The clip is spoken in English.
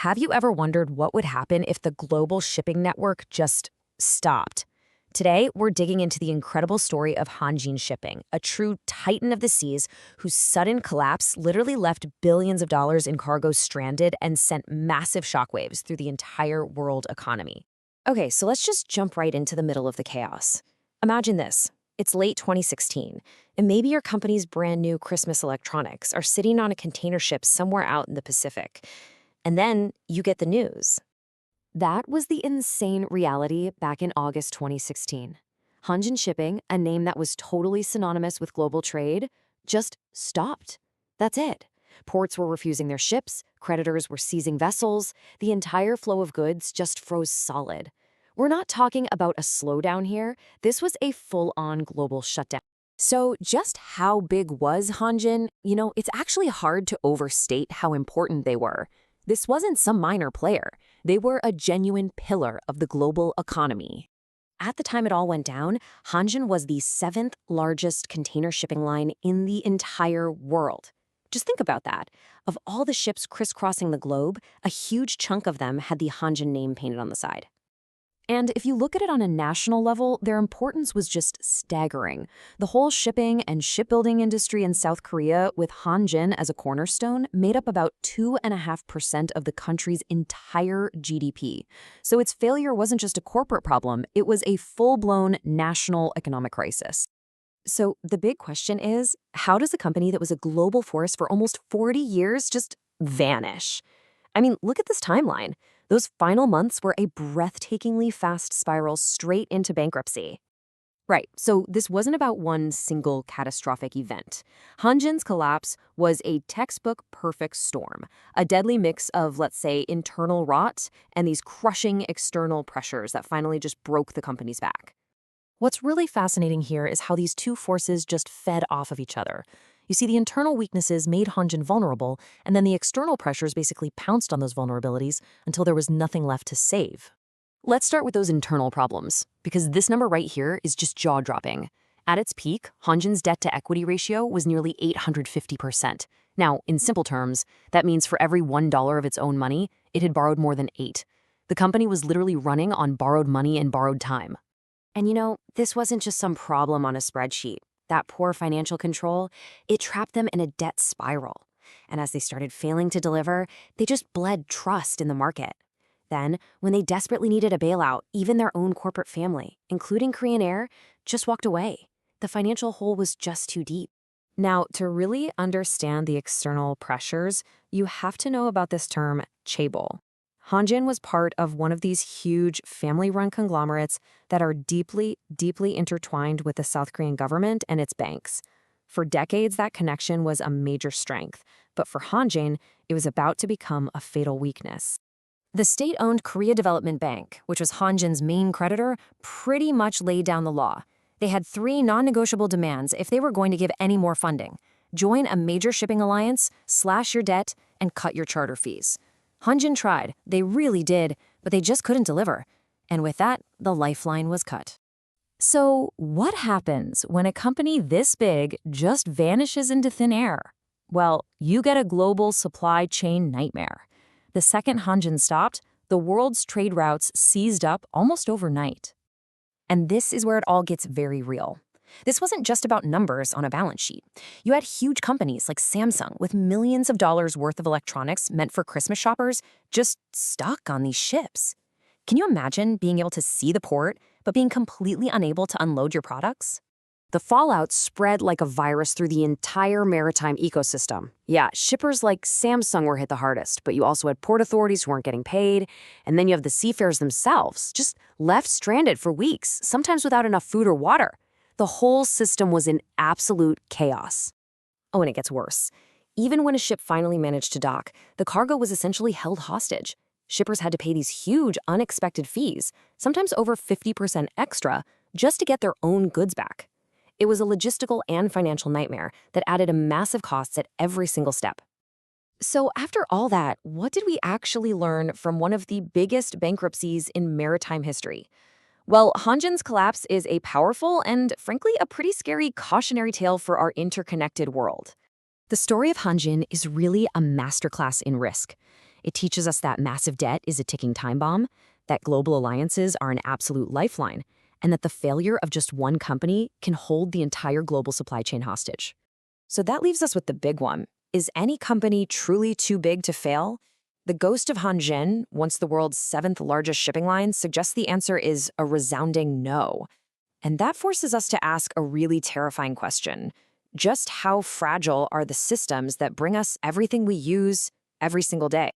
Have you ever wondered what would happen if the global shipping network just stopped? Today, we're digging into the incredible story of Hanjin Shipping, a true titan of the seas whose sudden collapse literally left billions of dollars in cargo stranded and sent massive shockwaves through the entire world economy. Okay, so let's just jump right into the middle of the chaos. Imagine this. It's late 2016, and maybe your company's brand new Christmas electronics are sitting on a container ship somewhere out in the Pacific. And then you get the news. That was the insane reality back in August 2016. Hanjin Shipping, a name that was totally synonymous with global trade, just stopped. That's it. Ports were refusing their ships, creditors were seizing vessels, the entire flow of goods just froze solid. We're not talking about a slowdown here. This was a full-on global shutdown. So just how big was Hanjin? It's actually hard to overstate how important they were. This wasn't some minor player. They were a genuine pillar of the global economy. At the time it all went down, Hanjin was the 7th largest container shipping line in the entire world. Just think about that. Of all the ships crisscrossing the globe, a huge chunk of them had the Hanjin name painted on the side. And if you look at it on a national level, their importance was just staggering. The whole shipping and shipbuilding industry in South Korea, with Hanjin as a cornerstone, made up about 2.5% of the country's entire GDP. So its failure wasn't just a corporate problem, it was a full-blown national economic crisis. So the big question is, how does a company that was a global force for almost 40 years just vanish? I mean, look at this timeline. Those final months were a breathtakingly fast spiral straight into bankruptcy. Right, so this wasn't about one single catastrophic event. Hanjin's collapse was a textbook perfect storm, a deadly mix of, let's say, internal rot and these crushing external pressures that finally just broke the company's back. What's really fascinating here is how these two forces just fed off of each other. You see, the internal weaknesses made Hanjin vulnerable, and then the external pressures basically pounced on those vulnerabilities until there was nothing left to save. Let's start with those internal problems, because this number right here is just jaw-dropping. At its peak, Hanjin's debt-to-equity ratio was nearly 850%. Now, in simple terms, that means for every $1 of its own money, it had borrowed more than 8. The company was literally running on borrowed money and borrowed time. And this wasn't just some problem on a spreadsheet. That poor financial control, it trapped them in a debt spiral. And as they started failing to deliver, they just bled trust in the market. Then, when they desperately needed a bailout, even their own corporate family, including Korean Air, just walked away. The financial hole was just too deep. Now, to really understand the external pressures, you have to know about this term, chaebol. Hanjin was part of one of these huge family-run conglomerates that are deeply, deeply intertwined with the South Korean government and its banks. For decades, that connection was a major strength, but for Hanjin, it was about to become a fatal weakness. The state-owned Korea Development Bank, which was Hanjin's main creditor, pretty much laid down the law. They had 3 non-negotiable demands if they were going to give any more funding: join a major shipping alliance, slash your debt, and cut your charter fees. Hanjin tried, they really did, but they just couldn't deliver. And with that, the lifeline was cut. So what happens when a company this big just vanishes into thin air? Well, you get a global supply chain nightmare. The second Hanjin stopped, the world's trade routes seized up almost overnight. And this is where it all gets very real. This wasn't just about numbers on a balance sheet. You had huge companies like Samsung with millions of dollars worth of electronics meant for Christmas shoppers just stuck on these ships. Can you imagine being able to see the port, but being completely unable to unload your products? The fallout spread like a virus through the entire maritime ecosystem. Yeah, shippers like Samsung were hit the hardest, but you also had port authorities who weren't getting paid, and then you have the seafarers themselves, just left stranded for weeks, sometimes without enough food or water. The whole system was in absolute chaos. Oh, and it gets worse. Even when a ship finally managed to dock, the cargo was essentially held hostage. Shippers had to pay these huge, unexpected fees, sometimes over 50% extra, just to get their own goods back. It was a logistical and financial nightmare that added a massive costs at every single step. So after all that, what did we actually learn from one of the biggest bankruptcies in maritime history? Well, Hanjin's collapse is a powerful and, frankly, a pretty scary cautionary tale for our interconnected world. The story of Hanjin is really a masterclass in risk. It teaches us that massive debt is a ticking time bomb, that global alliances are an absolute lifeline, and that the failure of just one company can hold the entire global supply chain hostage. So that leaves us with the big one. Is any company truly too big to fail? The ghost of Hanjin, once the world's seventh largest shipping line, suggests the answer is a resounding no. And that forces us to ask a really terrifying question. Just how fragile are the systems that bring us everything we use every single day?